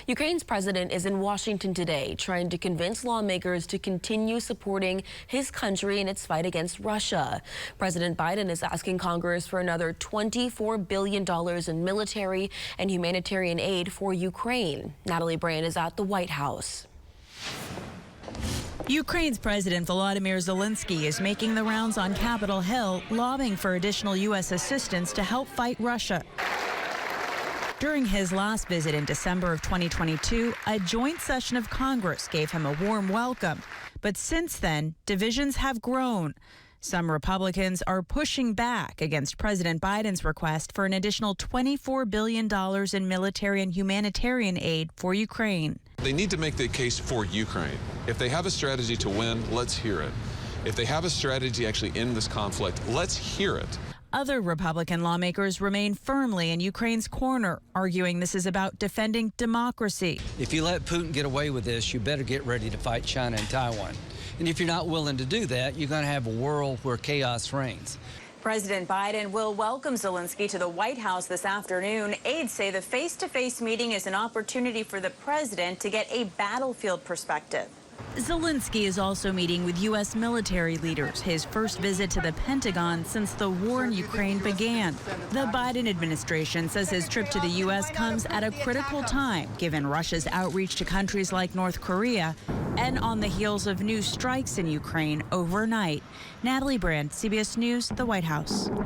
Ukraine's president is in Washington today, trying to convince lawmakers to continue supporting his country in its fight against Russia. President Biden is asking Congress for another $24 billion in military and humanitarian aid for Ukraine. Natalie Brand is at the White House. Ukraine's President Volodymyr Zelenskyy is making the rounds on Capitol Hill, lobbying for additional U.S. assistance to help fight Russia. During his last visit in December of 2022, a joint session of Congress gave him a warm welcome. But since then, divisions have grown. Some Republicans are pushing back against President Biden's request for an additional $24 billion in military and humanitarian aid for Ukraine. They need to make the case for Ukraine. If they have a strategy to win, let's hear it. If they have a strategy to actually end this conflict, let's hear it. Other Republican lawmakers remain firmly in Ukraine's corner, arguing this is about defending democracy. If you let Putin get away with this, you better get ready to fight China and Taiwan. And if you're not willing to do that, you're going to have a world where chaos reigns. President Biden will welcome Zelenskyy to the White House this afternoon. Aides say the face-to-face meeting is an opportunity for the president to get a battlefield perspective. Zelenskyy is also meeting with U.S. military leaders, his first visit to the Pentagon since the war in Ukraine began. The Biden administration says his trip to the U.S. comes at a critical time, given Russia's outreach to countries like North Korea and on the heels of new strikes in Ukraine overnight. Natalie Brand, CBS News, the White House.